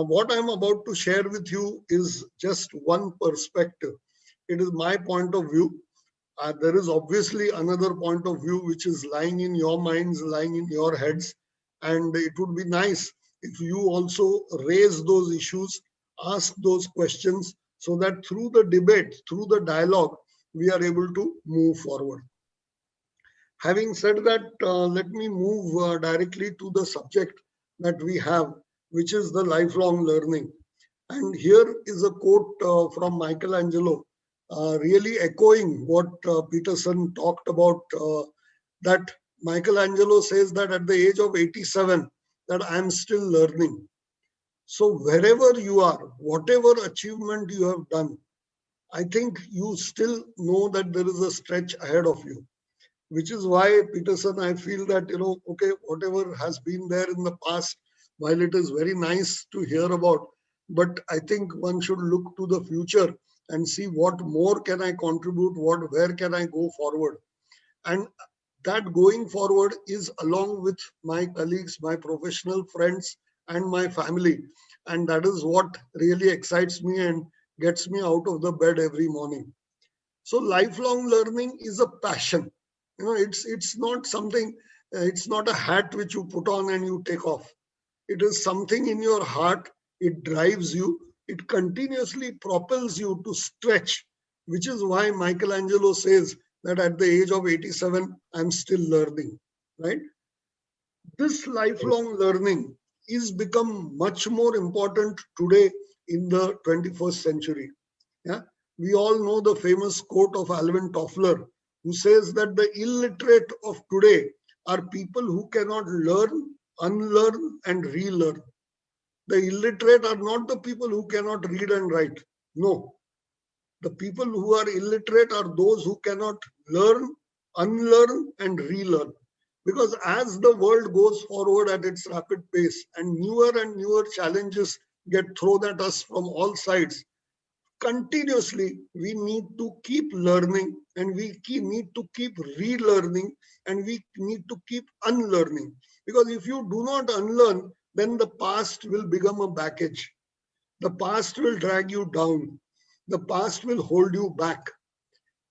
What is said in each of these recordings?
What I'm about to share with you is just one perspective. It is my point of view. There is obviously another point of view which is lying in your minds, lying in your heads. And it would be nice if you also raise those issues, ask those questions, so that through the debate, through the dialogue, we are able to move forward. Having said that, let me move directly to the subject that we have, which is the lifelong learning. And here is a quote from Michelangelo, really echoing what Peterson talked about, that Michelangelo says that at the age of 87, that I am still learning. So wherever you are, whatever achievement you have done, I think you still know that there is a stretch ahead of you, which is why, Peterson, I feel that, okay, whatever has been there in the past, while it is very nice to hear about, but I think one should look to the future and see what more can I contribute, where can I go forward. And that going forward is along with my colleagues, my professional friends, and my family. And that is what really excites me and gets me out of the bed every morning. So lifelong learning is a passion. It's not something, it's not a hat which you put on and you take off. It is something in your heart. It drives you. It continuously propels you to stretch, which is why Michelangelo says that at the age of 87, I'm still learning, right? This lifelong learning is become much more important today in the 21st century. Yeah, we all know the famous quote of Alvin Toffler, who says that the illiterate of today are people who cannot learn, unlearn, and relearn. The illiterate are not the people who cannot read and write. No, the people who are illiterate are those who cannot learn, unlearn, and relearn. Because as the world goes forward at its rapid pace and newer challenges get thrown at us from all sides, continuously we need to keep learning, and need to keep relearning, and we need to keep unlearning. Because if you do not unlearn, then the past will become a baggage. The past will drag you down. The past will hold you back.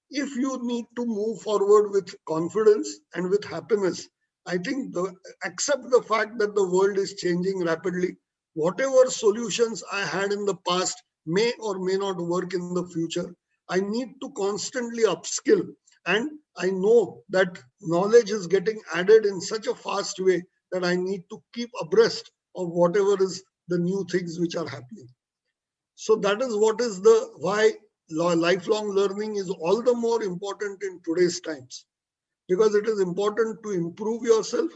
If you need to move forward with confidence and with happiness, I think accept the fact that the world is changing rapidly. Whatever solutions I had in the past may or may not work in the future. I need to constantly upskill. And I know that knowledge is getting added in such a fast way that I need to keep abreast of whatever is the new things which are happening. So that is what is why lifelong learning is all the more important in today's times, because it is important to improve yourself.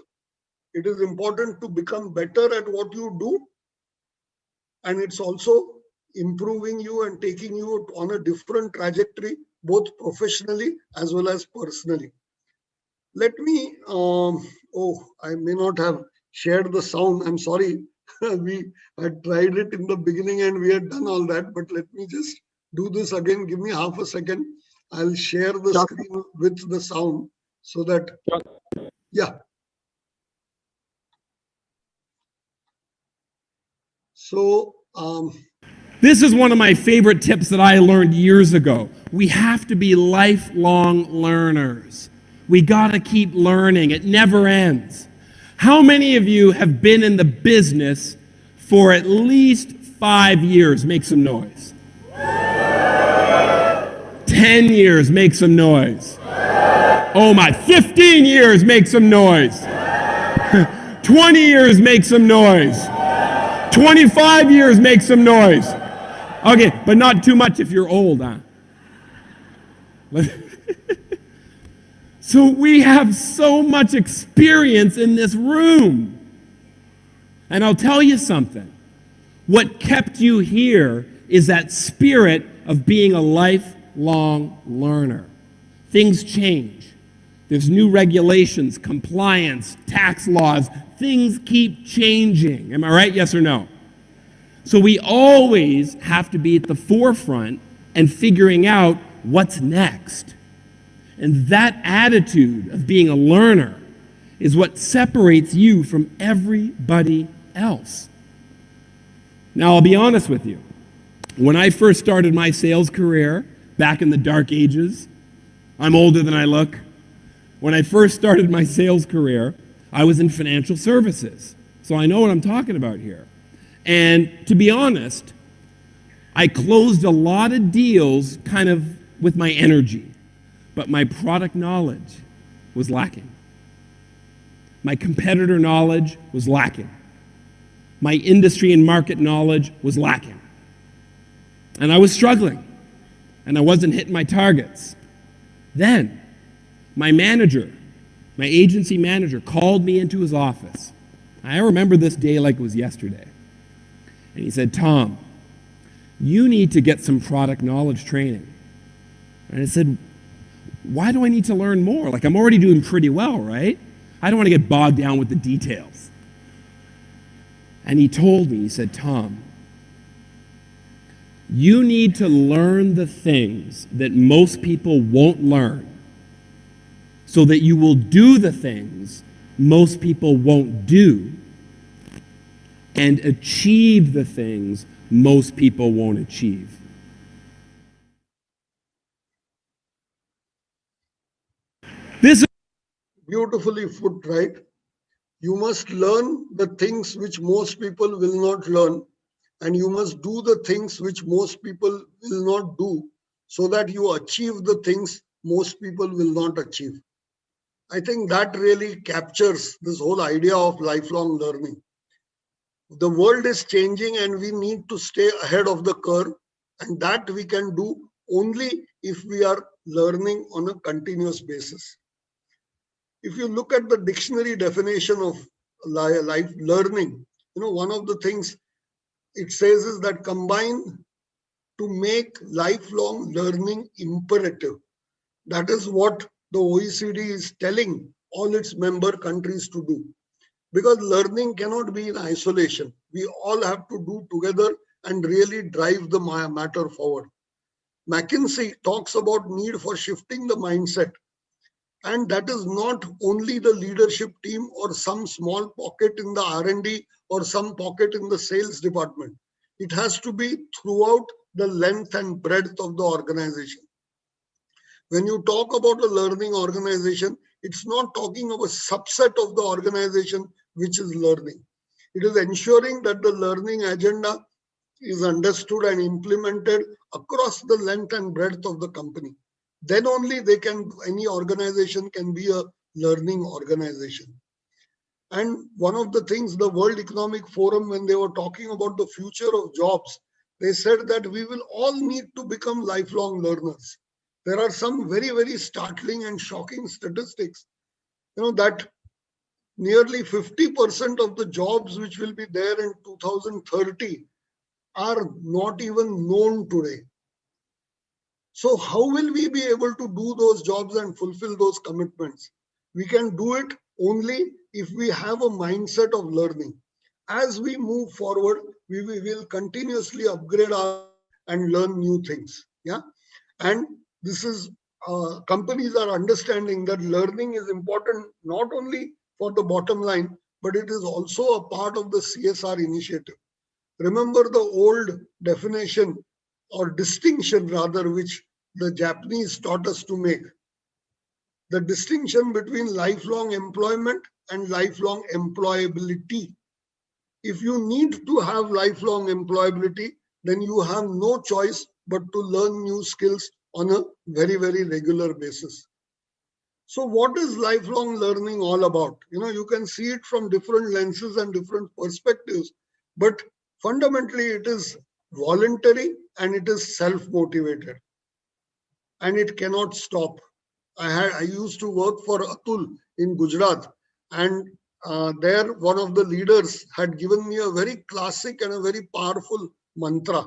It is important to become better at what you do. And it's also improving you and taking you on a different trajectory, both professionally as well as personally. Let me, I may not have shared the sound. I'm sorry. We had tried it in the beginning and we had done all that, but let me just do this again. Give me half a second. I'll share the screen with the sound so that, yeah. So, this is one of my favorite tips that I learned years ago. We have to be lifelong learners. We got to keep learning. It never ends. How many of you have been in the business for at least 5 years? Make some noise. 10 years, make some noise. Oh my, 15 years, make some noise. 20 years, make some noise. 25 years, make some noise. Okay, but not too much if you're old, huh? So we have so much experience in this room. And I'll tell you something. What kept you here is that spirit of being a lifelong learner. Things change. There's new regulations, compliance, tax laws. Things keep changing. Am I right? Yes or no? So we always have to be at the forefront and figuring out what's next. And that attitude of being a learner is what separates you from everybody else. Now, I'll be honest with you. When I first started my sales career back in the dark ages, I'm older than I look. When I first started my sales career, I was in financial services. So I know what I'm talking about here. And to be honest, I closed a lot of deals kind of with my energy, but my product knowledge was lacking. My competitor knowledge was lacking. My industry and market knowledge was lacking. And I was struggling, and I wasn't hitting my targets. Then, my manager, my agency manager, called me into his office. I remember this day like it was yesterday. And he said, Tom, you need to get some product knowledge training. And I said, why do I need to learn more? Like, I'm already doing pretty well, right? I don't want to get bogged down with the details. And he told me, he said, Tom, you need to learn the things that most people won't learn so that you will do the things most people won't do and achieve the things most people won't achieve. This is Beautifully put, right? You must learn the things which most people will not learn, and you must do the things which most people will not do, so that you achieve the things most people will not achieve. I think that really captures this whole idea of lifelong learning. The world is changing and we need to stay ahead of the curve, and that we can do only if we are learning on a continuous basis. If you look at the dictionary definition of life learning, one of the things it says is that combine to make lifelong learning imperative. That is what the OECD is telling all its member countries to do. Because learning cannot be in isolation. We all have to do together and really drive the matter forward. McKinsey talks about need for shifting the mindset. And that is not only the leadership team or some small pocket in the R&D or some pocket in the sales department. It has to be throughout the length and breadth of the organization. When you talk about a learning organization, it's not talking of a subset of the organization which is learning. It is ensuring that the learning agenda is understood and implemented across the length and breadth of the company. Then only any organization can be a learning organization. And one of the things, the World Economic Forum, when they were talking about the future of jobs, they said that we will all need to become lifelong learners. There are some very, very startling and shocking statistics, that nearly 50% of the jobs which will be there in 2030 are not even known today. So how will we be able to do those jobs and fulfill those commitments? We can do it only if we have a mindset of learning. As we move forward, we will continuously upgrade our and learn new things. Yeah. And this is companies are understanding that learning is important not only for the bottom line, but it is also a part of the CSR initiative. Remember the old definition or distinction rather, which the Japanese taught us to make. The distinction between lifelong employment and lifelong employability. If you need to have lifelong employability, then you have no choice but to learn new skills on a very, very regular basis. So what is lifelong learning all about? You can see it from different lenses and different perspectives, but fundamentally it is voluntary and it is self-motivated. And it cannot stop. I used to work for Atul in Gujarat, and there one of the leaders had given me a very classic and a very powerful mantra.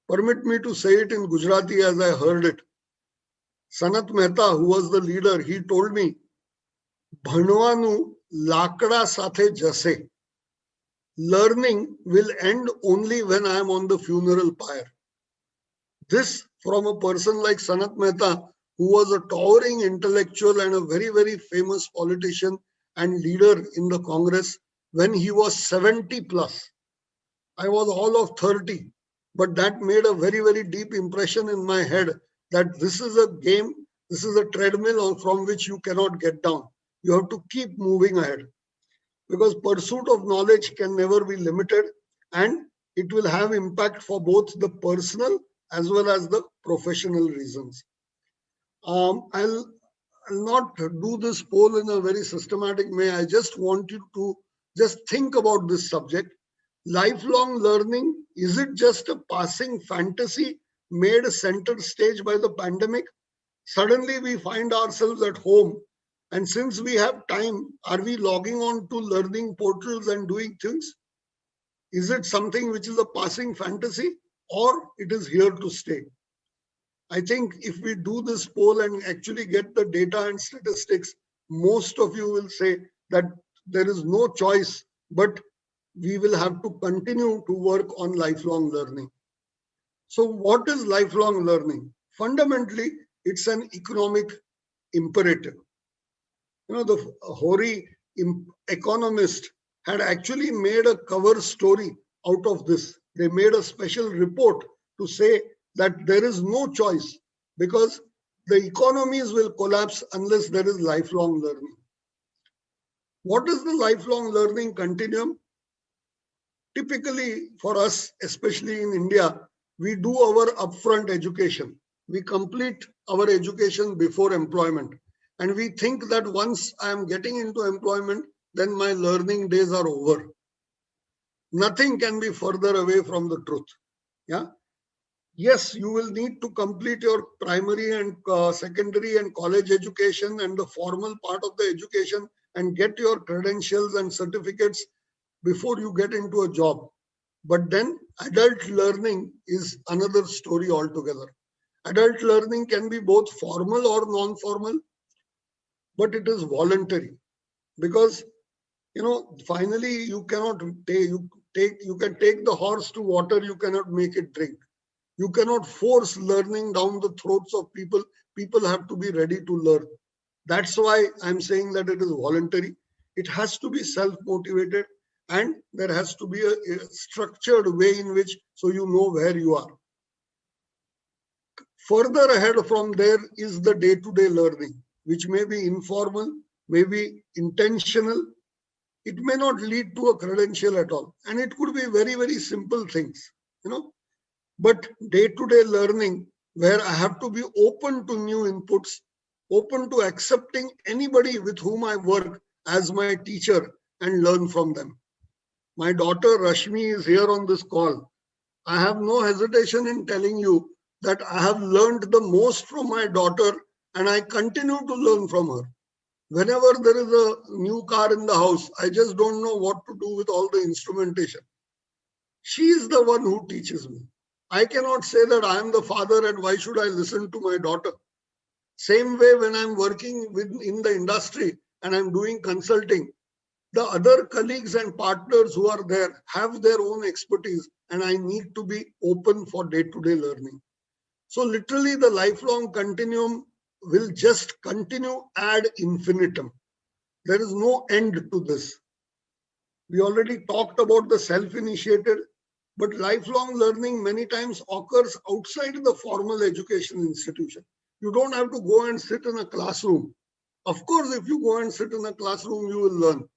Permit me to say it in Gujarati as I heard it. Sanat Mehta, who was the leader, he told me, Bhanwanu lakda sathe jase. Learning will end only when I am on the funeral pyre. This from a person like Sanat Mehta, who was a towering intellectual and a very, very famous politician and leader in the Congress when he was 70 plus. I was all of 30, but that made a very, very deep impression in my head that this is a game, this is a treadmill from which you cannot get down. You have to keep moving ahead, because pursuit of knowledge can never be limited, and it will have impact for both the personal as well as the professional reasons. I'll not do this poll in a very systematic way. I just want you to just think about this subject. Lifelong learning, is it just a passing fantasy made center stage by the pandemic? Suddenly we find ourselves at home, and since we have time, are we logging on to learning portals and doing things? Is it something which is a passing fantasy, or it is here to stay? I think if we do this poll and actually get the data and statistics, most of you will say that there is no choice, but we will have to continue to work on lifelong learning. So what is lifelong learning? Fundamentally, it's an economic imperative. The Hori economist had actually made a cover story out of this. They made a special report to say that there is no choice, because the economies will collapse unless there is lifelong learning. What is the lifelong learning continuum? Typically for us, especially in India, we do our upfront education. We complete our education before employment. And we think that once I am getting into employment, then my learning days are over. Nothing can be further away from the truth. Yeah. Yes, you will need to complete your primary and secondary and college education and the formal part of the education and get your credentials and certificates before you get into a job. But then adult learning is another story altogether. Adult learning can be both formal or non-formal, but it is voluntary, because finally you cannot you can take the horse to water, you cannot make it drink. You cannot force learning down the throats of people. People have to be ready to learn. That's why I'm saying that it is voluntary. It has to be self-motivated, and there has to be a structured way in which, so you know where you are. Further ahead from there is the day-to-day learning, which may be informal, may be intentional. It may not lead to a credential at all. And it could be very, very simple things, But day-to-day learning, where I have to be open to new inputs, open to accepting anybody with whom I work as my teacher and learn from them. My daughter Rashmi is here on this call. I have no hesitation in telling you that I have learned the most from my daughter, and I continue to learn from her. Whenever there is a new car in the house, I just don't know what to do with all the instrumentation. She is the one who teaches me. I cannot say that I am the father and why should I listen to my daughter. Same way when I'm working in the industry and I'm doing consulting, the other colleagues and partners who are there have their own expertise, and I need to be open for day-to-day learning. So literally the lifelong continuum will just continue ad infinitum. There is no end to this. We already talked about the self-initiated, but lifelong learning many times occurs outside the formal education institution. You don't have to go and sit in a classroom. Of course, if you go and sit in a classroom, you will learn.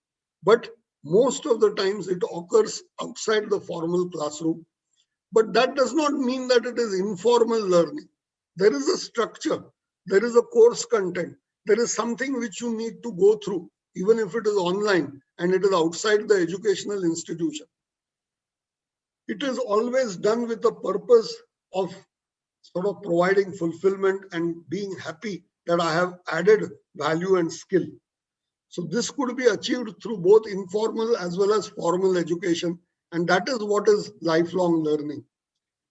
But most of the times it occurs outside the formal classroom. But that does not mean that it is informal learning. There is a structure. There is a course content. There is something which you need to go through, even if it is online and it is outside the educational institution. It is always done with the purpose of sort of providing fulfillment and being happy that I have added value and skill. So this could be achieved through both informal as well as formal education, and that is what is lifelong learning.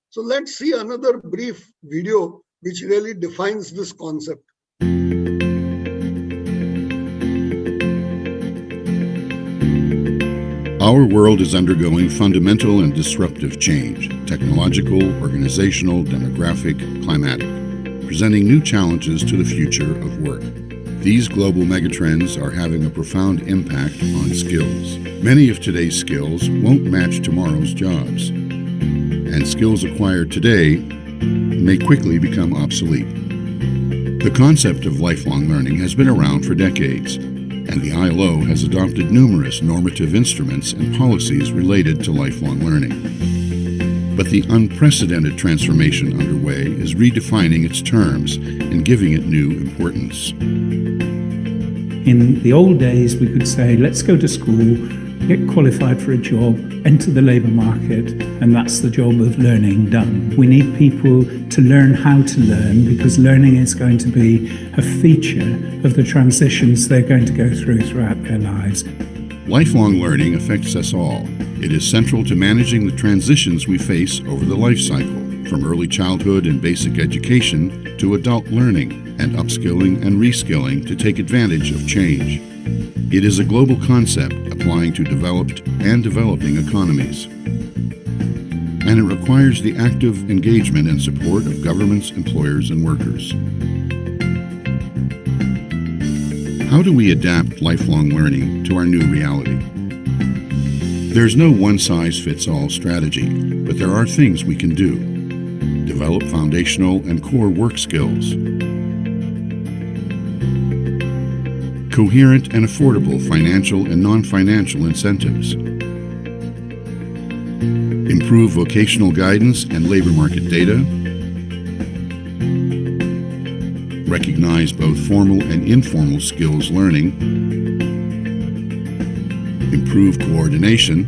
So let's see another brief video which really defines this concept. Our world is undergoing fundamental and disruptive change, technological, organizational, demographic, climatic, presenting new challenges to the future of work. These global megatrends are having a profound impact on skills. Many of today's skills won't match tomorrow's jobs, and skills acquired today may quickly become obsolete. The concept of lifelong learning has been around for decades, and the ILO has adopted numerous normative instruments and policies related to lifelong learning. But the unprecedented transformation underway is redefining its terms and giving it new importance. In the old days, we could say, let's go to school, get qualified for a job, enter the labour market, and that's the job of learning done. We need people to learn how to learn, because learning is going to be a feature of the transitions they're going to go through throughout their lives. Lifelong learning affects us all. It is central to managing the transitions we face over the life cycle, from early childhood and basic education to adult learning and upskilling and reskilling to take advantage of change. It is a global concept applying to developed and developing economies. And it requires the active engagement and support of governments, employers, and workers. How do we adapt lifelong learning to our new reality? There's no one-size-fits-all strategy, but there are things we can do. Develop foundational and core work skills. Coherent and affordable financial and non-financial incentives. Improve vocational guidance and labor market data. Recognize both formal and informal skills learning. Improve coordination.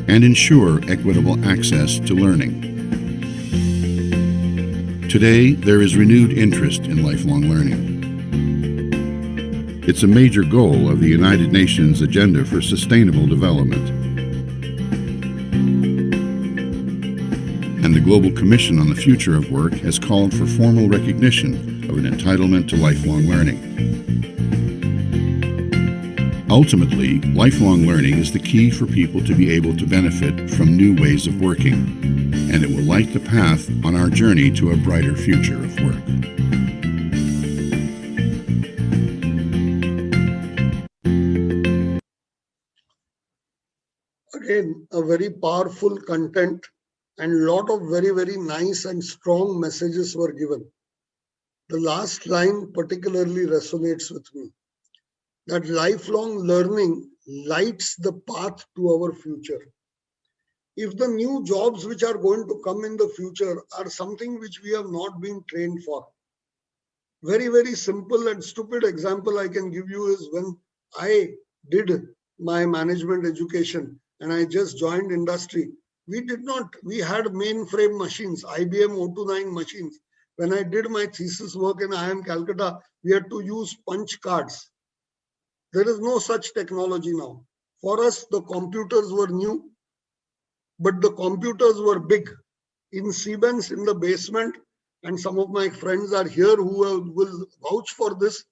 And ensure equitable access to learning. Today, there is renewed interest in lifelong learning. It's a major goal of the United Nations Agenda for Sustainable Development. And the Global Commission on the Future of Work has called for formal recognition of an entitlement to lifelong learning. Ultimately, lifelong learning is the key for people to be able to benefit from new ways of working, and it will light the path on our journey to a brighter future of work. Again, a very powerful content and lot of very, very nice and strong messages were given. The last line particularly resonates with me, that lifelong learning lights the path to our future. If the new jobs which are going to come in the future are something which we have not been trained for, very, very simple and stupid example I can give you is when I did my management education and I just joined industry, we had mainframe machines, IBM 029 machines. When I did my thesis work in IIM Calcutta, we had to use punch cards. There is no such technology now. For us, the computers were new, but the computers were big. In Siemens, in the basement, and some of my friends are here who will vouch for this.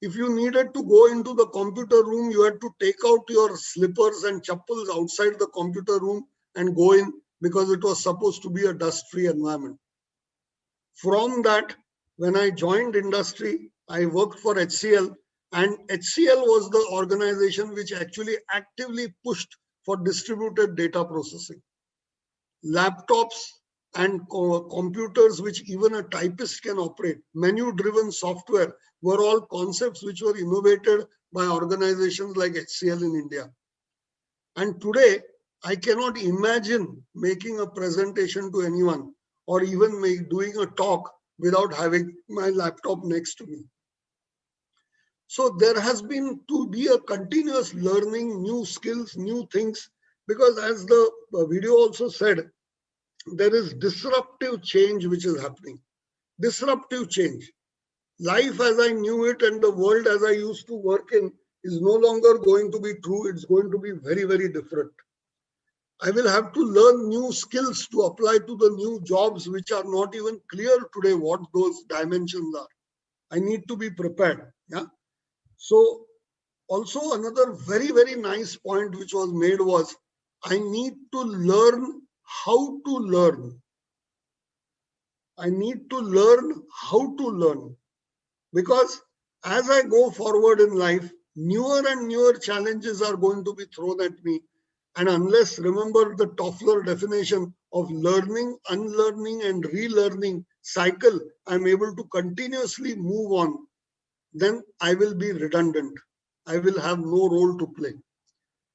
If you needed to go into the computer room, you had to take out your slippers and chappals outside the computer room and go in, because it was supposed to be a dust-free environment. From that, when I joined industry, I worked for HCL, and HCL was the organization which actually actively pushed for distributed data processing. Laptops and computers which even a typist can operate, menu-driven software, were all concepts which were innovated by organizations like HCL in India. And today, I cannot imagine making a presentation to anyone or even doing a talk without having my laptop next to me. So there has been to be a continuous learning, new skills, new things, because as the video also said, there is disruptive change which is happening. Disruptive change. Life as I knew it and the world as I used to work in is no longer going to be true. It's going to be very, very different. I will have to learn new skills to apply to the new jobs which are not even clear today what those dimensions are. I need to be prepared. Yeah. So also another very, very nice point which was made was, I need to learn how to learn. I need to learn how to learn, because as I go forward in life, newer and newer challenges are going to be thrown at me. And unless, remember the Toffler definition of learning, unlearning, and relearning cycle, I'm able to continuously move on, then I will be redundant. I will have no role to play.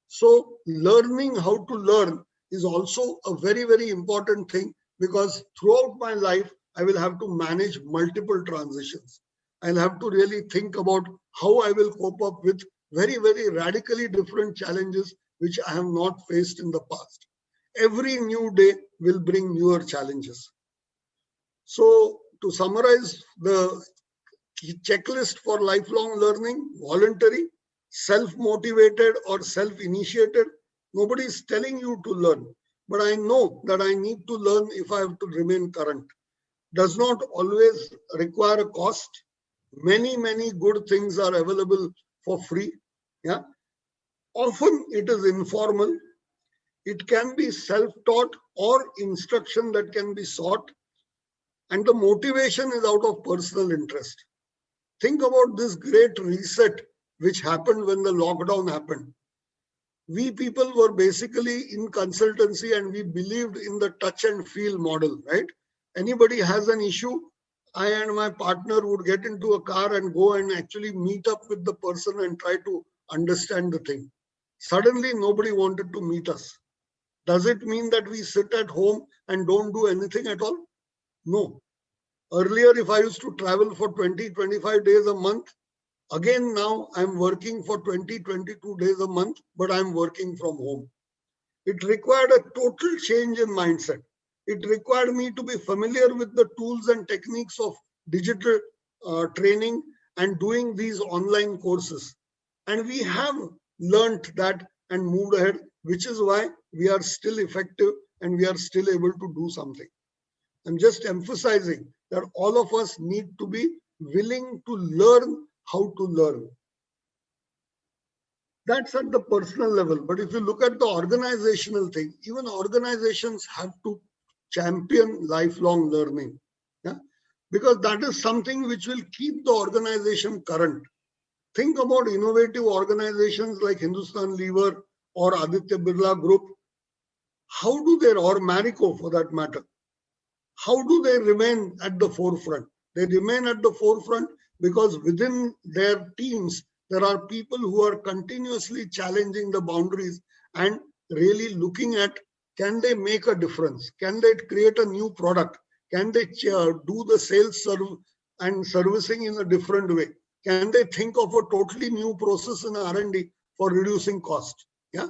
So learning how to learn is also a very, very important thing, because throughout my life, I will have to manage multiple transitions. I'll have to really think about how I will cope up with very, very radically different challenges which I have not faced in the past. Every new day will bring newer challenges. So to summarize the checklist for lifelong learning: voluntary, self-motivated or self-initiated. Nobody is telling you to learn, but I know that I need to learn if I have to remain current. Does not always require a cost. Many good things are available for free. Yeah. Often it is informal. It can be self-taught or instruction that can be sought. And the motivation is out of personal interest. Think about this great reset which happened when the lockdown happened. We people were basically in consultancy and we believed in the touch and feel model, right? Anybody has an issue, I and my partner would get into a car and go and actually meet up with the person and try to understand the thing. Suddenly, nobody wanted to meet us. Does it mean that we sit at home and don't do anything at all? No. Earlier, if I used to travel for 20, 25 days a month, again now I'm working for 20, 22 days a month, but I'm working from home. It required a total change in mindset. It required me to be familiar with the tools and techniques of digital training and doing these online courses. And we have learned that and moved ahead, which is why we are still effective and we are still able to do something. I'm just emphasizing that all of us need to be willing to learn how to learn. That's at the personal level. But if you look at the organizational thing, even organizations have to champion lifelong learning. Yeah? Because that is something which will keep the organization current. Think about innovative organizations like Hindustan Lever or Aditya Birla Group. How do they, or Marico for that matter, how do they remain at the forefront? They remain at the forefront because within their teams, there are people who are continuously challenging the boundaries and really looking at, can they make a difference? Can they create a new product? Can they do the sales and servicing in a different way? Can they think of a totally new process in R&D for reducing cost? Yeah.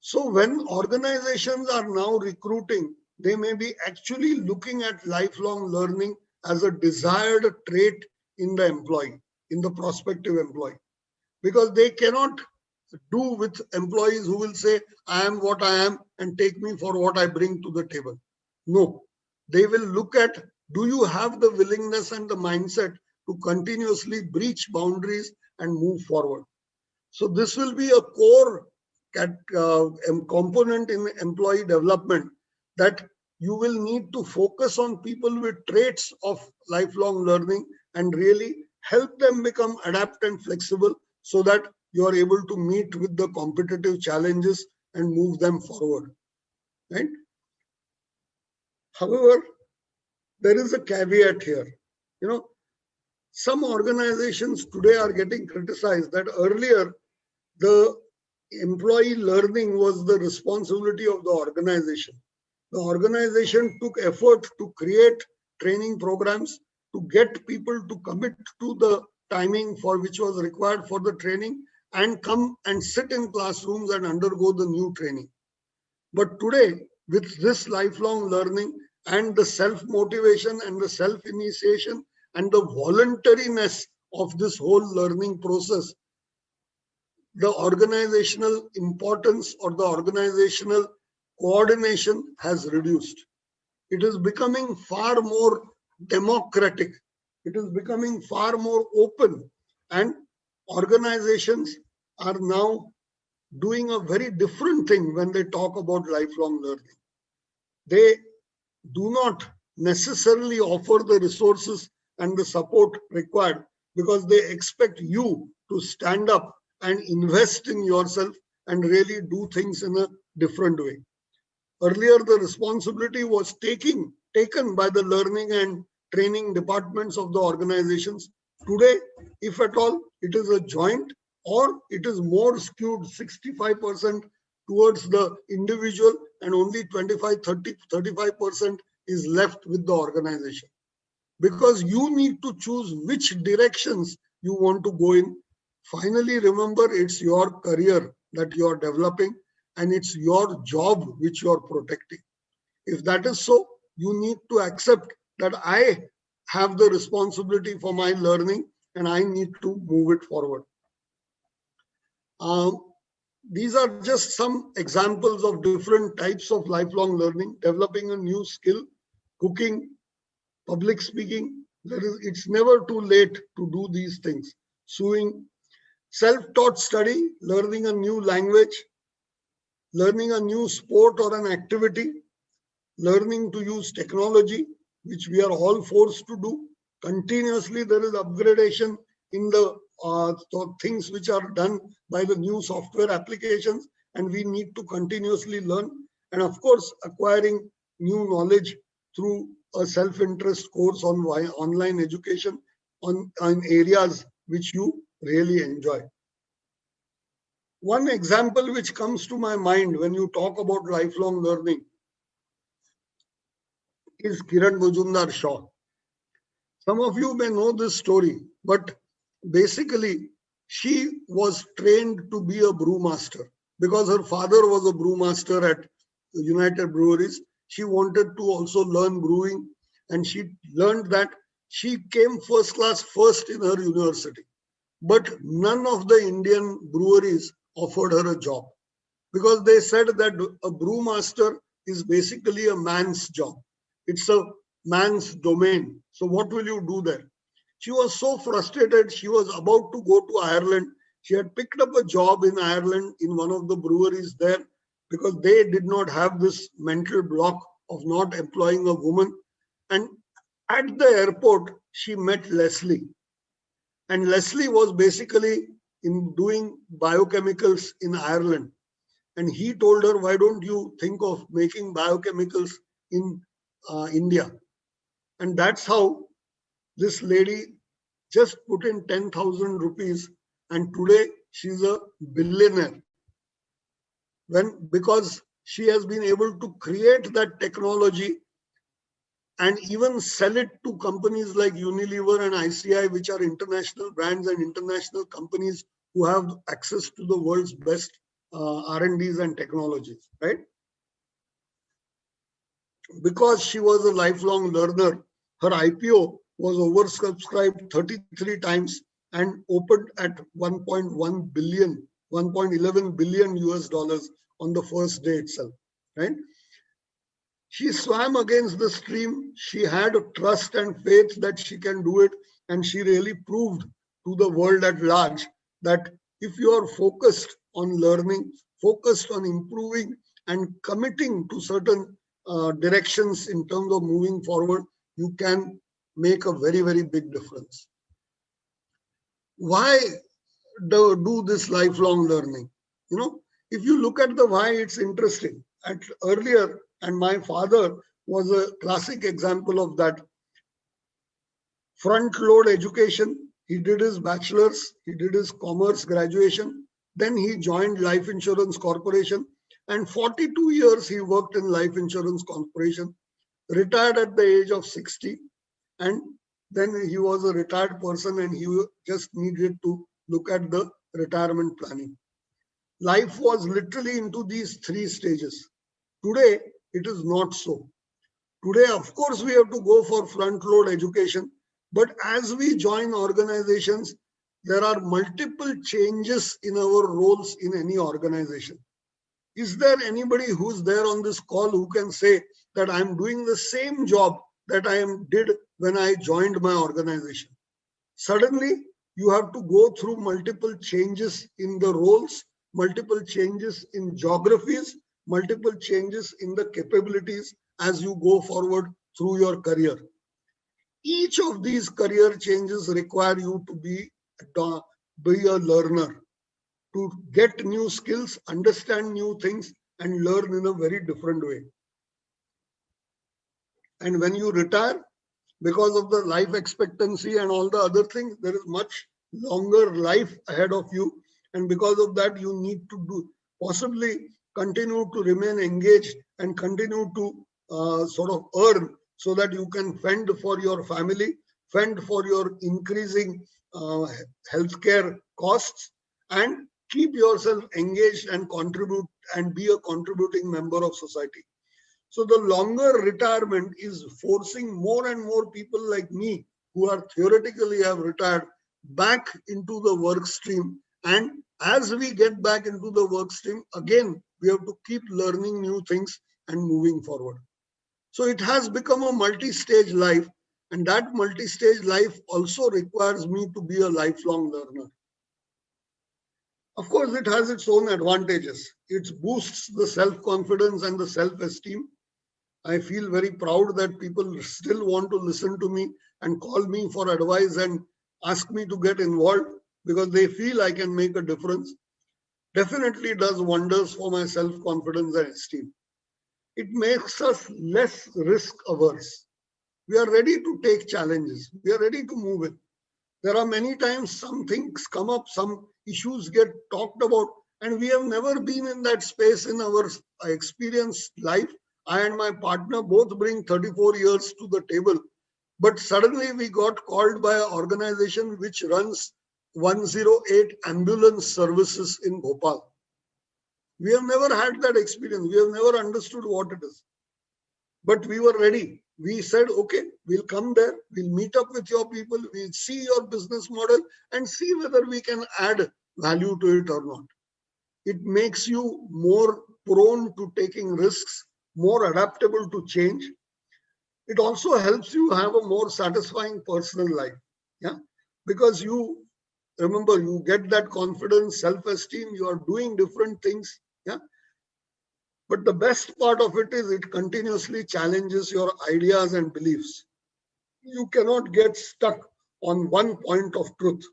So when organizations are now recruiting, they may be actually looking at lifelong learning as a desired trait in the employee, in the prospective employee, because they cannot do with employees who will say, I am what I am and take me for what I bring to the table. No, they will look at, do you have the willingness and the mindset to continuously breach boundaries and move forward? So this will be a core component in employee development, that you will need to focus on people with traits of lifelong learning and really help them become adapt and flexible so that you are able to meet with the competitive challenges and move them forward. Right? However, there is a caveat here. You know, some organizations today are getting criticized that earlier the employee learning was the responsibility of the organization. The organization took effort to create training programs, to get people to commit to the timing for which was required for the training and come and sit in classrooms and undergo the new training. But today, with this lifelong learning and the self-motivation and the self-initiation and the voluntariness of this whole learning process, the organizational importance or the organizational coordination has reduced. It is becoming far more democratic. It is becoming far more open, and organizations are now doing a very different thing when they talk about lifelong learning. They do not necessarily offer the resources and the support required, because they expect you to stand up and invest in yourself and really do things in a different way. Earlier, the responsibility was taken by the learning and training departments of the organizations. Today, if at all, it is a joint, or it is more skewed 65% towards the individual, and only 35% is left with the organization. Because you need to choose which directions you want to go in. Finally, remember, it's your career that you are developing, and it's your job which you are protecting. If that is so, you need to accept that I have the responsibility for my learning and I need to move it forward. These are just some examples of different types of lifelong learning: developing a new skill, cooking, public speaking. It's never too late to do these things. Sewing, self-taught study, learning a new language, learning a new sport or an activity, learning to use technology, which we are all forced to do. Continuously, there is upgradation in the things which are done by the new software applications, and we need to continuously learn. And of course, acquiring new knowledge through a self-interest course on online education on areas which you really enjoy. One example which comes to my mind when you talk about lifelong learning is Kiran Majumdar-Shaw. Some of you may know this story, but basically she was trained to be a brewmaster because her father was a brewmaster at United Breweries. She wanted to also learn brewing, and she learned that. She came first class first in her university, but none of the Indian breweries offered her a job because they said that a brewmaster is basically a man's job. It's a man's domain. So what will you do there? She was so frustrated. She was about to go to Ireland. She had picked up a job in Ireland in one of the breweries there because they did not have this mental block of not employing a woman. And at the airport, she met Leslie. And Leslie was basically in doing biochemicals in Ireland. And he told her, why don't you think of making biochemicals in India? And that's how this lady just put in 10,000 rupees, and today she's a billionaire. Because she has been able to create that technology and even sell it to companies like Unilever and ICI, which are international brands and international companies who have access to the world's best R&Ds and technologies, right? Because she was a lifelong learner, her IPO was oversubscribed 33 times and opened at 1.1 billion, 1.11 billion US dollars on the first day itself, right? She swam against the stream. She had trust and faith that she can do it. And she really proved to the world at large that if you are focused on learning, focused on improving and committing to certain directions in terms of moving forward, you can make a very, very big difference. Why do this lifelong learning? You know, if you look at the why, it's interesting. Earlier, and my father was a classic example of that. Front load education. He did his bachelor's, he did his commerce graduation. Then he joined Life Insurance Corporation. And 42 years he worked in Life Insurance Corporation. Retired at the age of 60. And then he was a retired person and he just needed to look at the retirement planning. Life was literally into these three stages. Today, it is not so. Today, of course, we have to go for front load education. But as we join organizations, there are multiple changes in our roles in any organization. Is there anybody who's there on this call who can say that I'm doing the same job that I did when I joined my organization? Suddenly, you have to go through multiple changes in the roles, multiple changes in geographies, multiple changes in the capabilities as you go forward through your career. Each of these career changes require you to be a learner, to get new skills, understand new things, and learn in a very different way. And when you retire, because of the life expectancy and all the other things, there is much longer life ahead of you. And because of that, you need to possibly continue to remain engaged and continue to sort of earn so that you can fend for your family, fend for your increasing healthcare costs, and keep yourself engaged and contribute and be a contributing member of society. So the longer retirement is forcing more and more people like me who are theoretically have retired back into the work stream. And as we get back into the work stream, again, we have to keep learning new things and moving forward. So it has become a multi-stage life, and that multi-stage life also requires me to be a lifelong learner. Of course, it has its own advantages. It boosts the self-confidence and the self-esteem. I feel very proud that people still want to listen to me and call me for advice and ask me to get involved because they feel I can make a difference. Definitely does wonders for my self-confidence and esteem. It makes us less risk averse. We are ready to take challenges. We are ready to move in. There are many times some things come up, some issues get talked about, and we have never been in that space in our experienced life. I and my partner both bring 34 years to the table. But suddenly we got called by an organization which runs 108 ambulance services in Bhopal. We have never had that experience. We have never understood what it is. But we were ready. We said, okay, we'll come there. We'll meet up with your people. We'll see your business model and see whether we can add value to it or not. It makes you more prone to taking risks, more adaptable to change. It also helps you have a more satisfying personal life. Yeah, because you remember, you get that confidence, self-esteem, you are doing different things. Yeah. But the best part of it is it continuously challenges your ideas and beliefs. You cannot get stuck on one point of truth.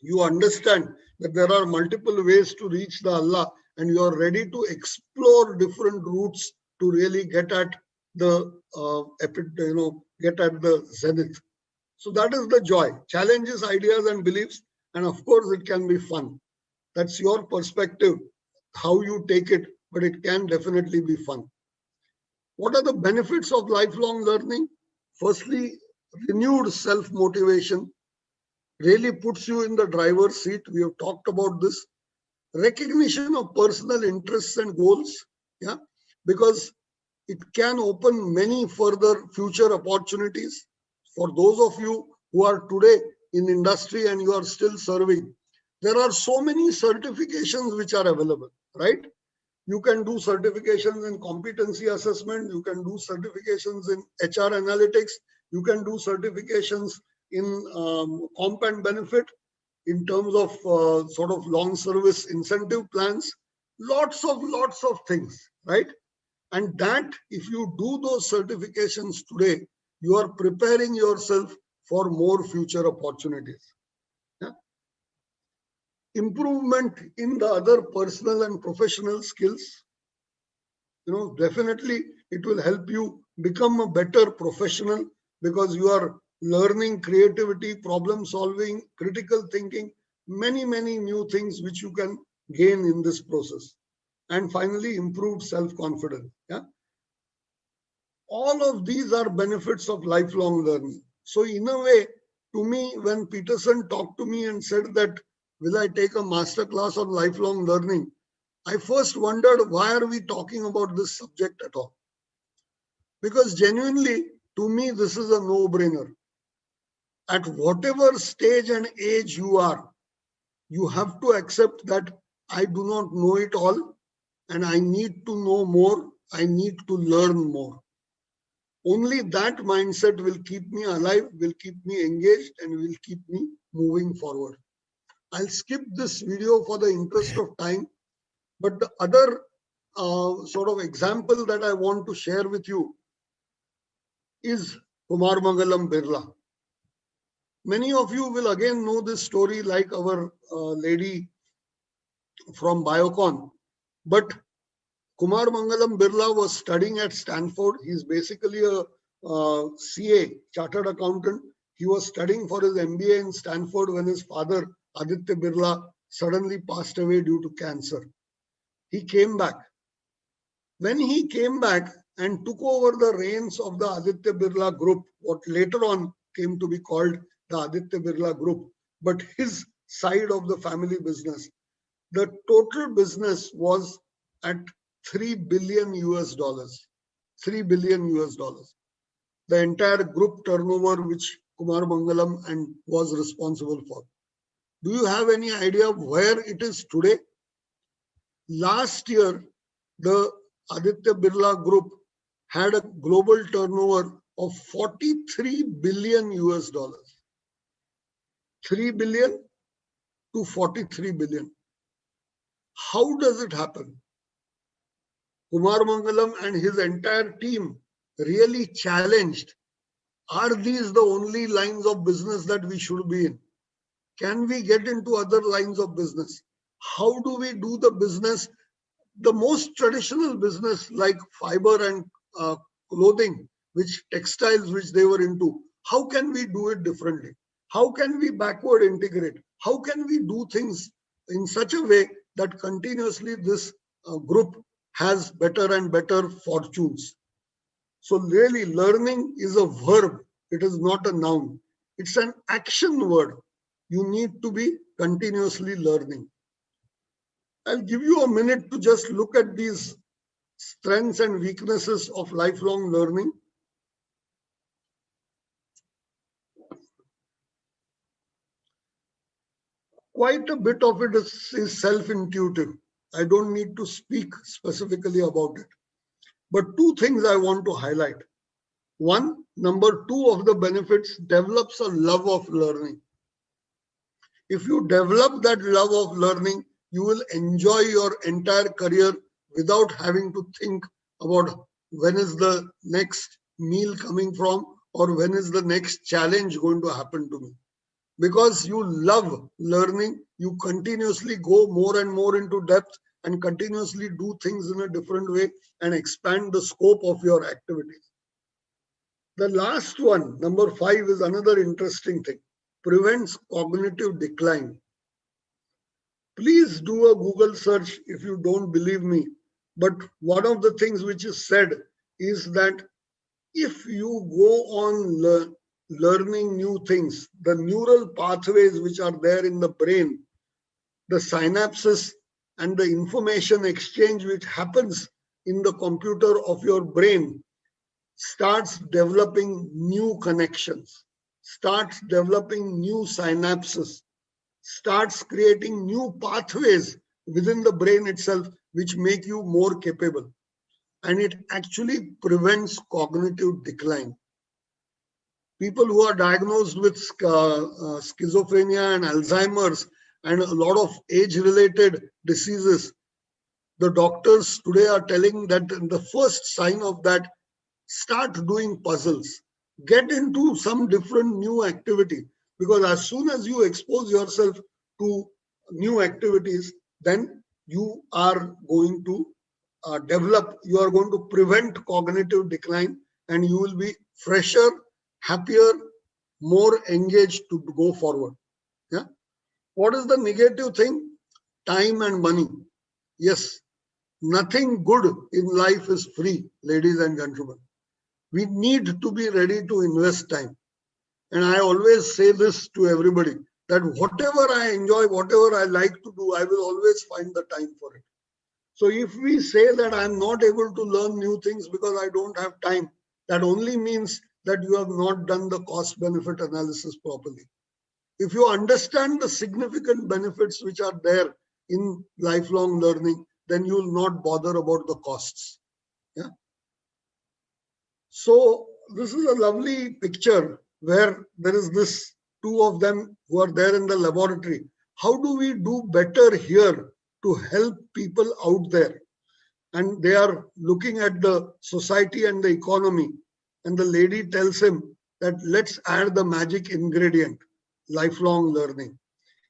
You understand that there are multiple ways to reach the Allah, and you are ready to explore different routes to really get at the get at the zenith. So that is the joy. Challenges ideas and beliefs, and of course it can be fun. That's your perspective, how you take it, but it can definitely be fun. What are the benefits of lifelong learning? Firstly, renewed self-motivation really puts you in the driver's seat. We have talked about this. Recognition of personal interests and goals, yeah, because it can open many further future opportunities. For those of you who are today in industry and you are still serving, there are so many certifications which are available, right? You can do certifications in competency assessment. You can do certifications in HR analytics. You can do certifications in comp and benefit in terms of sort of long service incentive plans. Lots of things, right? And that if you do those certifications today, you are preparing yourself for more future opportunities. Yeah? Improvement in the other personal and professional skills. Definitely it will help you become a better professional because you are learning creativity, problem solving, critical thinking, many new things which you can gain in this process. And finally, improved self-confidence. Yeah. All of these are benefits of lifelong learning. So in a way, to me, when Peterson talked to me and said that, will I take a master class on lifelong learning? I first wondered, why are we talking about this subject at all? Because genuinely, to me, this is a no-brainer. At whatever stage and age you are, you have to accept that I do not know it all and I need to know more. I need to learn more. Only that mindset will keep me alive, will keep me engaged, and will keep me moving forward. I'll skip this video for the interest of time, but the other sort of example that I want to share with you is Kumar Mangalam Birla. Many of you will again know this story like our lady from Biocon. But Kumar Mangalam Birla was studying at Stanford. He's basically a CA, chartered accountant. He was studying for his MBA in Stanford when his father, Aditya Birla, suddenly passed away due to cancer. He came back. When he came back and took over the reins of the Aditya Birla Group, what later on came to be called the Aditya Birla Group, but his side of the family business, the total business was at 3 billion US dollars. 3 billion US dollars. The entire group turnover which Kumar Mangalam and was responsible for. Do you have any idea where it is today? Last year, the Aditya Birla Group had a global turnover of 43 billion US dollars. 3 billion to 43 billion. How does it happen? Kumar Mangalam and his entire team really challenged. Are these the only lines of business that we should be in? Can we get into other lines of business? How do we do the business? The most traditional business like fiber and clothing, which textiles which they were into, how can we do it differently? How can we backward integrate? How can we do things in such a way that continuously this group has better and better fortunes? So really learning is a verb. It is not a noun. It's an action word. You need to be continuously learning. I'll give you a minute to just look at these strengths and weaknesses of lifelong learning. Quite a bit of it is self-intuitive. I don't need to speak specifically about it. But two things I want to highlight. One, number two of the benefits develops a love of learning. If you develop that love of learning, you will enjoy your entire career without having to think about when is the next meal coming from or when is the next challenge going to happen to me. Because you love learning, you continuously go more and more into depth and continuously do things in a different way and expand the scope of your activities. The last one, number 5, is another interesting thing. Prevents cognitive decline. Please do a Google search if you don't believe me. But one of the things which is said is that if you go on learning new things, the neural pathways which are there in the brain, the synapses and the information exchange which happens in the computer of your brain starts developing new connections, starts developing new synapses, starts creating new pathways within the brain itself, which make you more capable. And it actually prevents cognitive decline. People who are diagnosed with schizophrenia and Alzheimer's and a lot of age-related diseases, the doctors today are telling that the first sign of that, start doing puzzles, get into some different new activity, because as soon as you expose yourself to new activities, then you are going to develop, you are going to prevent cognitive decline and you will be fresher, happier, more engaged to go forward. Yeah. What is the negative thing? Time and money. Yes, nothing good in life is free, ladies and gentlemen. We need to be ready to invest time. And I always say this to everybody, that whatever I enjoy, whatever I like to do, I will always find the time for it. So if we say that I'm not able to learn new things because I don't have time, that only means that you have not done the cost benefit analysis properly. If you understand the significant benefits which are there in lifelong learning, then you will not bother about the costs. Yeah. So this is a lovely picture where there is this two of them who are there in the laboratory. How do we do better here to help people out there? And they are looking at the society and the economy. and the lady tells him that let's add the magic ingredient, lifelong learning.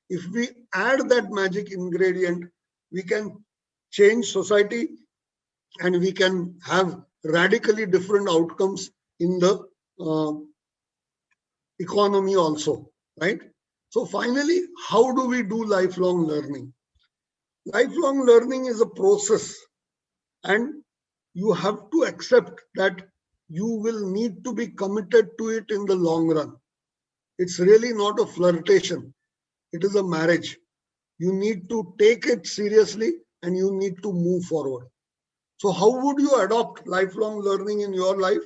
If we add that magic ingredient, we can change society and we can have radically different outcomes in the uh, economy also, right? So finally, how do we do lifelong learning? Lifelong learning is a process, and you have to accept that you will need to be committed to it in the long run. It's really not a flirtation, it is a marriage. You need to take it seriously and you need to move forward. So, how would you adopt lifelong learning in your life?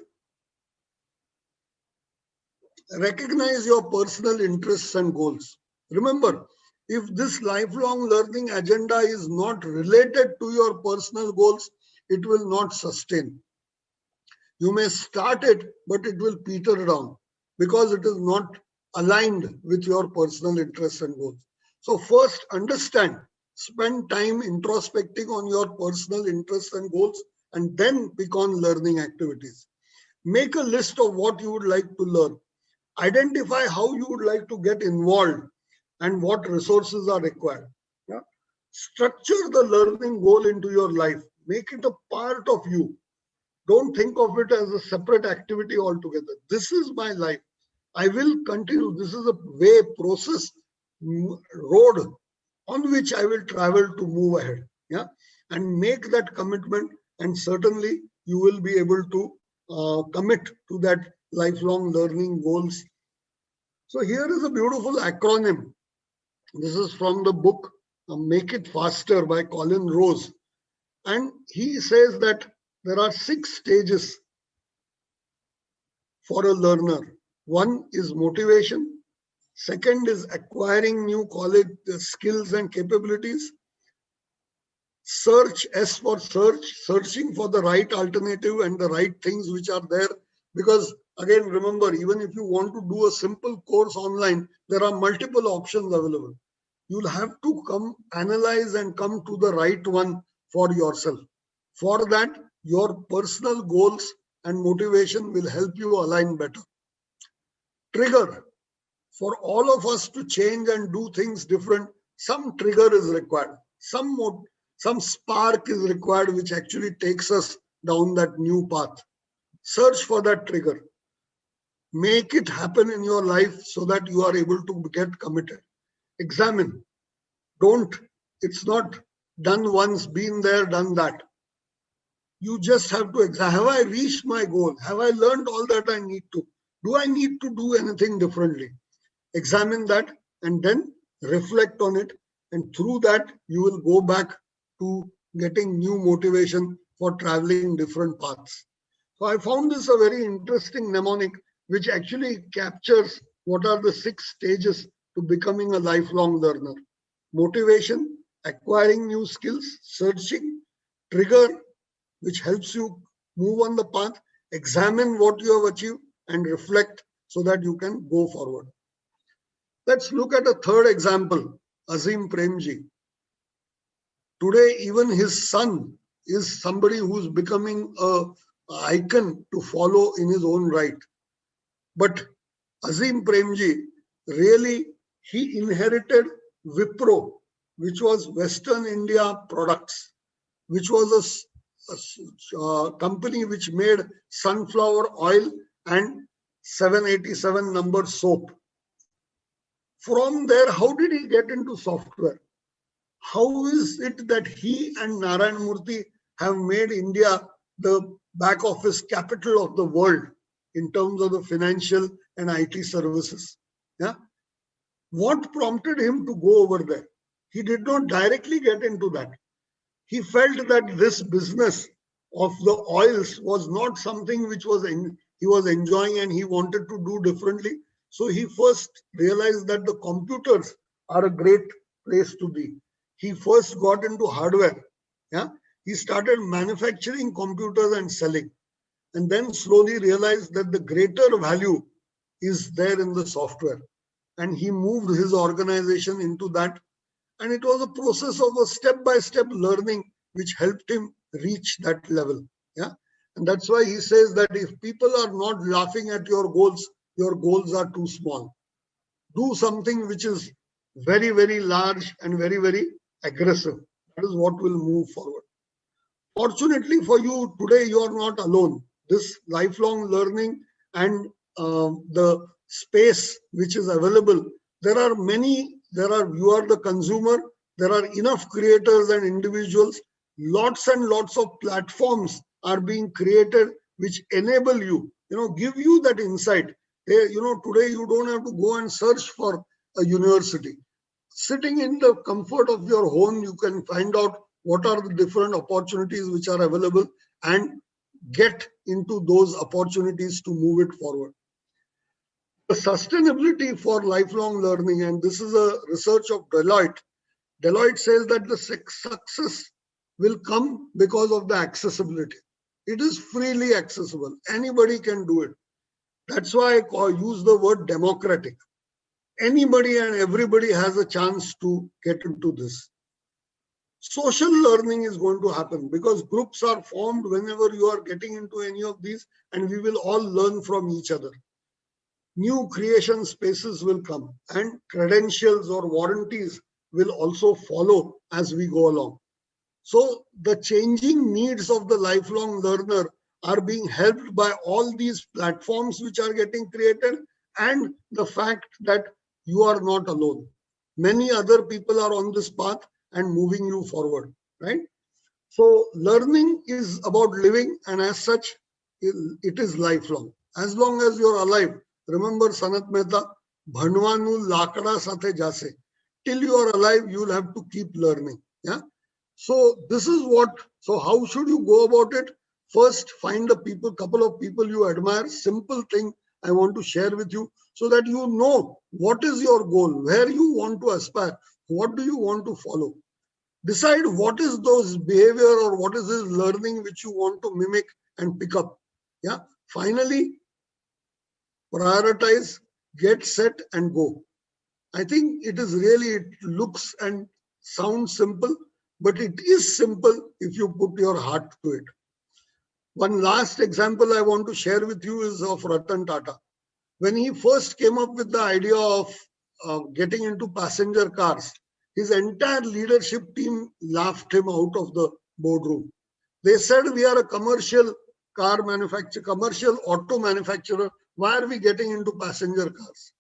Recognize your personal interests and goals. Remember, if this lifelong learning agenda is not related to your personal goals, it will not sustain. You may start it, but it will peter down because it is not aligned with your personal interests and goals. So, first understand, spend time introspecting on your personal interests and goals, and then pick on learning activities. Make a list of what you would like to learn. Identify how you would like to get involved and what resources are required. Yeah? Structure the learning goal into your life. Make it a part of you. Don't think of it as a separate activity altogether. This is my life. I will continue. This is a way, process, road on which I will travel to move ahead. Yeah, and make that commitment, and certainly you will be able to commit to that lifelong learning goals. So here is a beautiful acronym. This is from the book Make It Faster by Colin Rose. And he says that there are 6 stages for a learner. One is motivation. Second is acquiring new college skills and capabilities. Search, S for search, searching for the right alternative and the right things which are there. Because again, remember, even if you want to do a simple course online, there are multiple options available. You'll have to come analyze and come to the right one for yourself. For that, your personal goals and motivation will help you align better. Trigger. For all of us to change and do things different, some trigger is required. Some spark is required which actually takes us down that new path. Search for that trigger. Make it happen in your life so that you are able to get committed. Examine. It's not done once, been there, done that. You just have to examine, have I reached my goal? Have I learned all that I need to? Do I need to do anything differently? Examine that and then reflect on it. And through that, you will go back to getting new motivation for traveling different paths. So I found this a very interesting mnemonic, which actually captures what are the 6 stages to becoming a lifelong learner. Motivation, acquiring new skills, searching, trigger, which helps you move on the path, examine what you have achieved, and reflect so that you can go forward. Let's look at a third example, Azeem Premji. Today, even his son is somebody who's becoming an icon to follow in his own right. But Azeem Premji, really, he inherited Wipro, which was Western India Products, which was a company which made sunflower oil and 787 number soap. From there, how did he get into software? How is it that he and Narayan Murthy have made India the back office capital of the world in terms of the financial and IT services? Yeah. What prompted him to go over there? He did not directly get into that. He felt that this business of the oils was not something which he was enjoying and he wanted to do differently. So he first realized that the computers are a great place to be. He first got into hardware. Yeah, he started manufacturing computers and selling, and then slowly realized that the greater value is there in the software. And he moved his organization into that. And it was a process of a step-by-step learning which helped him reach that level. Yeah. And that's why he says that if people are not laughing at your goals are too small. Do something which is very, very large and very, very aggressive. That is what will move forward. Fortunately for you, today you are not alone. This lifelong learning and the space which is available, you are the consumer, there are enough creators and individuals, lots and lots of platforms are being created which enable you, give you that insight. Today you don't have to go and search for a university. Sitting in the comfort of your home, you can find out what are the different opportunities which are available and get into those opportunities to move it forward. The sustainability for lifelong learning, and this is a research of Deloitte. Deloitte says that the success will come because of the accessibility. It is freely accessible. Anybody can do it. That's why I use the word democratic. Anybody and everybody has a chance to get into this. Social learning is going to happen because groups are formed whenever you are getting into any of these, and we will all learn from each other. New creation spaces will come, and credentials or warranties will also follow as we go along. So the changing needs of the lifelong learner are being helped by all these platforms which are getting created, and the fact that you are not alone. Many other people are on this path and moving you forward, right? So learning is about living, and as such, it is lifelong. As long as you're alive, remember Sanat Mehta, Bhanwanu Lakada Sathe Jase. Till you are alive, you'll have to keep learning. Yeah. So this is so how should you go about it? First, find couple of people you admire. Simple thing I want to share with you so that you know what is your goal, where you want to aspire, what do you want to follow. Decide what is those behavior or what is this learning which you want to mimic and pick up. Yeah. Finally, prioritize, get set and go. I think it looks and sounds simple, but it is simple if you put your heart to it. One last example I want to share with you is of Ratan Tata. When he first came up with the idea of getting into passenger cars, his entire leadership team laughed him out of the boardroom. They said, we are a commercial car manufacturer, commercial auto manufacturer. Why are we getting into passenger cars?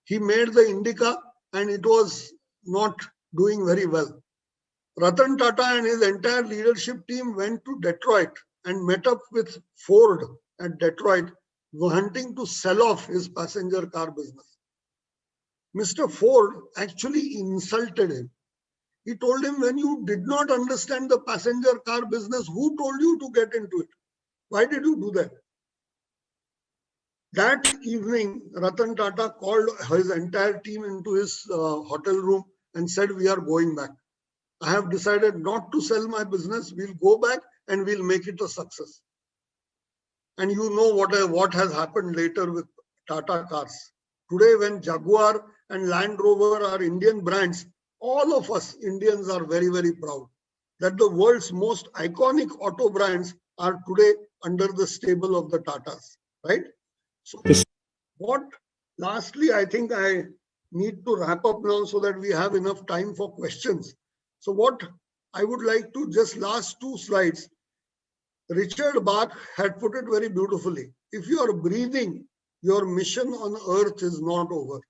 He made the Indica and it was not doing very well. Ratan Tata and his entire leadership team went to Detroit and met up with Ford at Detroit, wanting to sell off his passenger car business. Mr. Ford actually insulted him. He told him, when you did not understand the passenger car business, who told you to get into it? Why did you do that? That evening, Ratan Tata called his entire team into his hotel room and said, we are going back. I have decided not to sell my business. We'll go back and we'll make it a success. And you know what has happened later with Tata cars. Today, when Jaguar and Land Rover are Indian brands, all of us Indians are very, very proud that the world's most iconic auto brands are today under the stable of the Tatas, right? So lastly, I think I need to wrap up now so that we have enough time for questions. So what I would like to, just last two slides, Richard Bach had put it very beautifully. If you are breathing, your mission on earth is not over.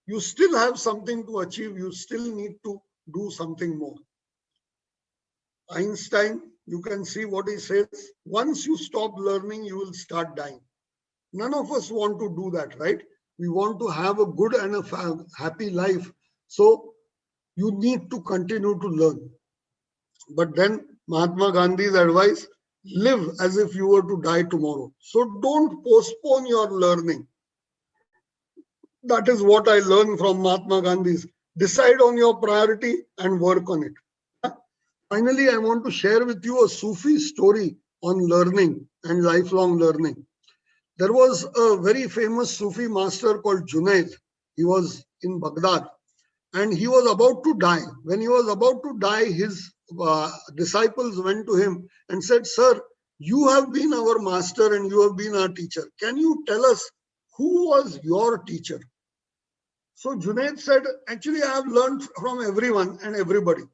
You still have something to achieve. You still need to do something more. Einstein, you can see what he says. Once you stop learning, you will start dying. None of us want to do that, right? We want to have a good and a happy life. So you need to continue to learn. But then Mahatma Gandhi's advice, live as if you were to die tomorrow. So don't postpone your learning. That is what I learned from Mahatma Gandhi's. Decide on your priority and work on it. Finally, I want to share with you a Sufi story on learning and lifelong learning. There was a very famous Sufi master called Junaid. He was in Baghdad and he was about to die. When he was about to die, his disciples went to him and said, sir, You have been our master and you have been our teacher. Can you tell us who was your teacher? So Junaid said, actually, I have learned from everyone and everybody.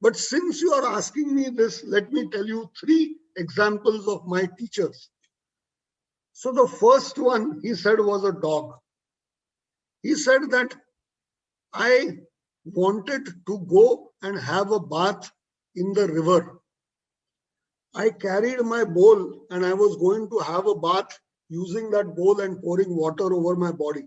But since you are asking me this, let me tell you 3 examples of my teachers. So the first one, he said, was a dog. He said that I wanted to go and have a bath in the river. I carried my bowl and I was going to have a bath using that bowl and pouring water over my body.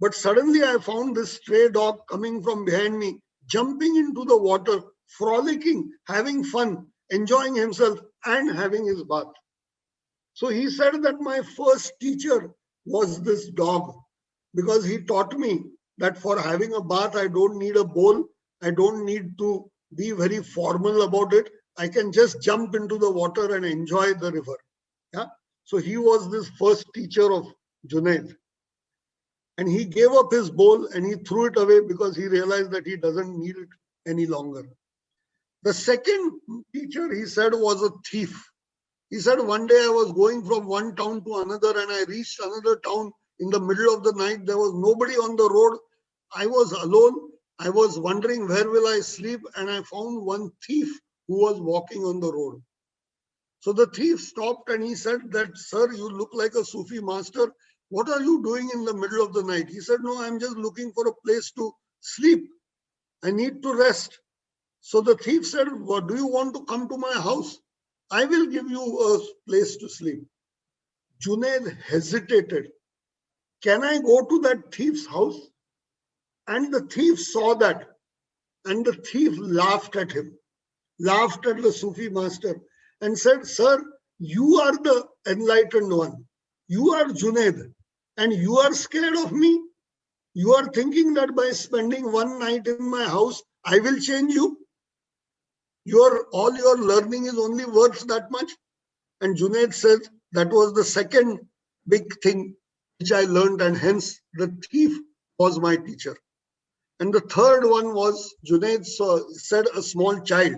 But suddenly I found this stray dog coming from behind me, jumping into the water, frolicking, having fun, enjoying himself and having his bath. So he said that my first teacher was this dog, because he taught me that for having a bath, I don't need a bowl. I don't need to be very formal about it. I can just jump into the water and enjoy the river. Yeah. So he was this first teacher of Junaid. And he gave up his bowl and he threw it away because he realized that he doesn't need it any longer. The second teacher, he said, was a thief. He said, one day I was going from one town to another and I reached another town in the middle of the night. There was nobody on the road. I was alone. I was wondering, where will I sleep? And I found one thief who was walking on the road. So the thief stopped and he said that, sir, you look like a Sufi master. What are you doing in the middle of the night? He said, no, I'm just looking for a place to sleep. I need to rest. So the thief said, well, do you want to come to my house? I will give you a place to sleep. Junaid hesitated. Can I go to that thief's house? And the thief saw that. And the thief laughed at him, laughed at the Sufi master and said, sir, you are the enlightened one. You are Junaid and you are scared of me. You are thinking that by spending one night in my house, I will change you. All your learning is only worth that much. And Junaid said that was the second big thing which I learned, and hence the thief was my teacher. And the third one was Junaid said a small child.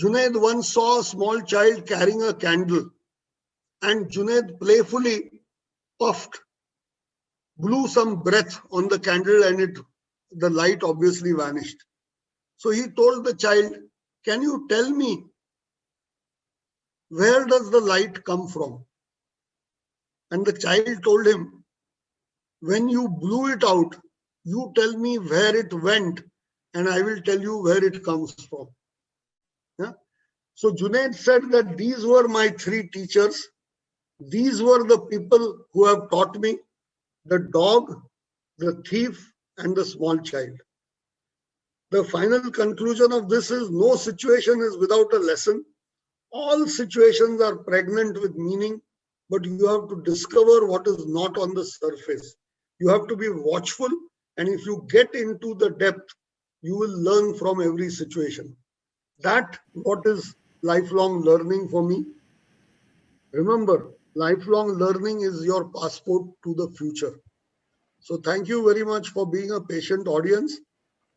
Junaid once saw a small child carrying a candle and Junaid playfully puffed, blew some breath on the candle and the light obviously vanished. So he told the child, can you tell me, where does the light come from? And the child told him, when you blew it out, you tell me where it went and I will tell you where it comes from. Yeah? So Junaid said that these were my 3 teachers. These were the people who have taught me: the dog, the thief, and the small child. The final conclusion of this is no situation is without a lesson. All situations are pregnant with meaning, but you have to discover what is not on the surface. You have to be watchful, and if you get into the depth, you will learn from every situation. That what is lifelong learning for me. Remember, lifelong learning is your passport to the future. So thank you very much for being a patient audience.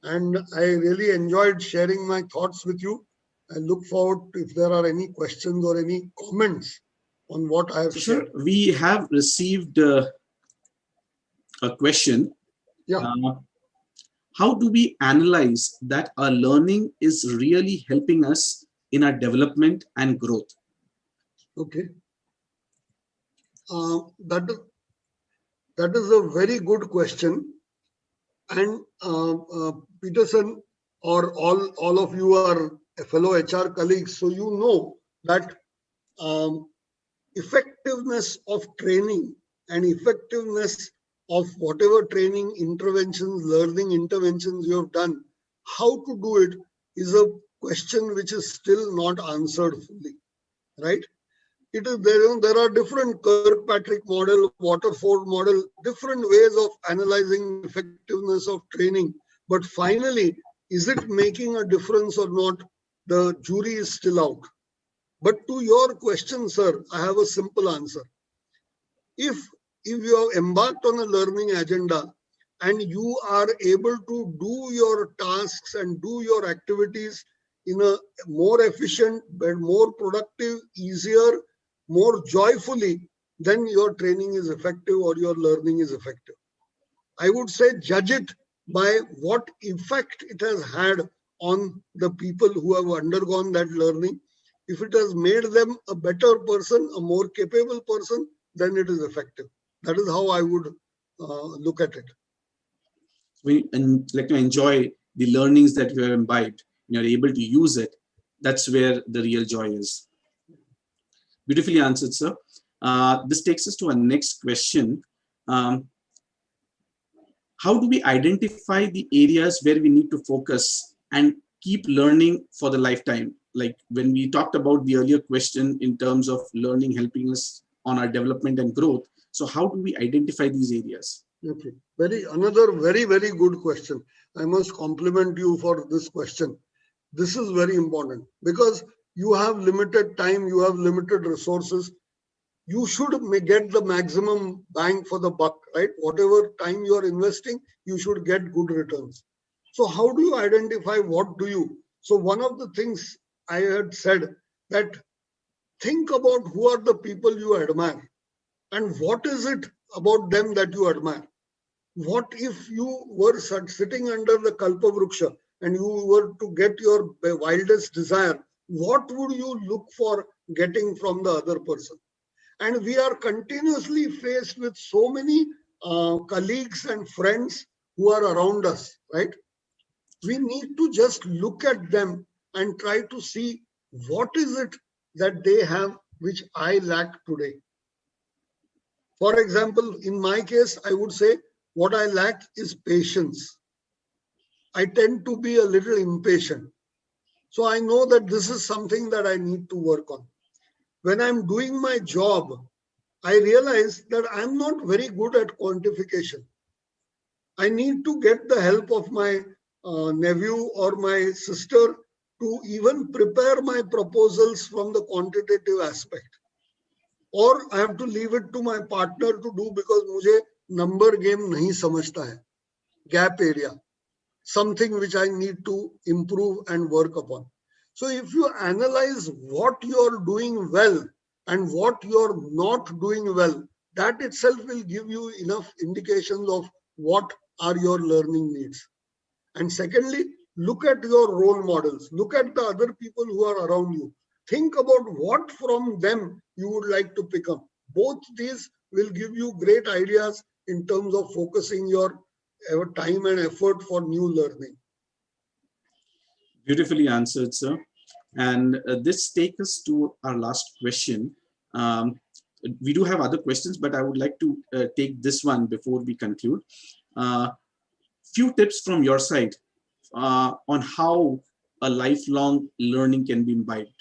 And I really enjoyed sharing my thoughts with you. I look forward to if there are any questions or any comments on what I have shared. Sir, we have received a question. Yeah. How do we analyze that our learning is really helping us in our development and growth? Okay. That is a very good question. And Peterson, or all of you are fellow HR colleagues, so you know that effectiveness of training and effectiveness of whatever training interventions, learning interventions you have done, how to do it is a question which is still not answered fully, right? It is there are different Kirkpatrick model, Waterford model, different ways of analyzing effectiveness of training. But finally, is it making a difference or not? The jury is still out. But to your question, sir, I have a simple answer. If you have embarked on a learning agenda and you are able to do your tasks and do your activities in a more efficient, but more productive, easier, more joyfully, then your training is effective or your learning is effective. I would say judge it by what effect it has had on the people who have undergone that learning. If it has made them a better person, a more capable person, then it is effective. That is how I would look at it. Like to enjoy the learnings that you have imbibed, and you're able to use it. That's where the real joy is. Beautifully answered, sir. This takes us to our next question. How do we identify the areas where we need to focus and keep learning for the lifetime? Like when we talked about the earlier question in terms of learning helping us on our development and growth. So how do we identify these areas? Okay. Another very, very good question. I must compliment you for this question. This is very important because you have limited time, you have limited resources. You should get the maximum bang for the buck, right? Whatever time you are investing, you should get good returns. So how do you identify what do you? So one of the things I had said that think about who are the people you admire and what is it about them that you admire. What if you were sitting under the Kalpa Vruksha and you were to get your wildest desire? What would you look for getting from the other person? And we are continuously faced with so many colleagues and friends who are around us, right? We need to just look at them and try to see what is it that they have which I lack today. For example, in my case, I would say what I lack is patience. I tend to be a little impatient. So I know that this is something that I need to work on. When I'm doing my job, I realize that I'm not very good at quantification. I need to get the help of my nephew or my sister to even prepare my proposals from the quantitative aspect. Or I have to leave it to my partner to do because मुझे number game नहीं समझता है. Gap area, something which I need to improve and work upon. So if you analyze what you're doing well and what you're not doing well, that itself will give you enough indications of what are your learning needs. And secondly, look at your role models. Look at the other people who are around you. Think about what from them you would like to pick up. Both these will give you great ideas in terms of focusing your time and effort for new learning. Beautifully answered, sir. And this takes us to our last question. We do have other questions, but I would like to take this one before we conclude. Few tips from your side on how a lifelong learning can be imbibed.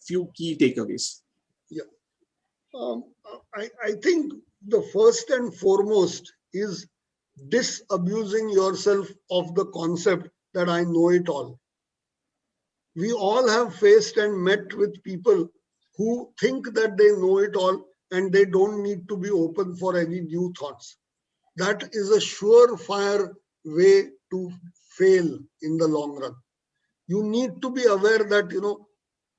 Few key takeaways. Yeah. I think the first and foremost is disabusing yourself of the concept that I know it all. We all have faced and met with people who think that they know it all and they don't need to be open for any new thoughts. That is a surefire way to fail in the long run. You need to be aware that,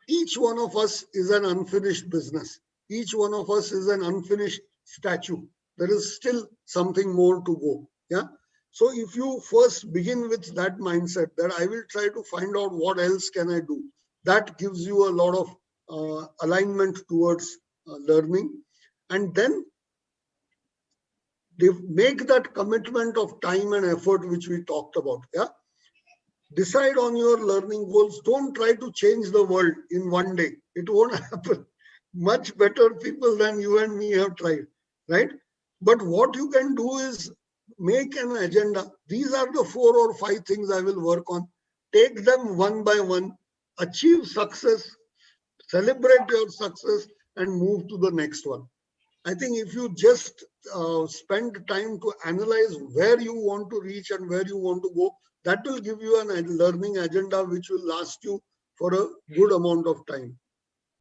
each one of us is an unfinished business. Each one of us is an unfinished statue. There is still something more to go. Yeah. So if you first begin with that mindset that I will try to find out what else can I do, that gives you a lot of alignment towards learning. And then they make that commitment of time and effort, which we talked about. Yeah. Decide on your learning goals. Don't try to change the world in one day. It won't happen. Much better people than you and me have tried, right? But what you can do is make an agenda. These are the 4 or 5 things I will work on. Take them one by one, achieve success, celebrate your success, and move to the next one. I think if you just spend time to analyze where you want to reach and where you want to go, that will give you a learning agenda which will last you for a good amount of time.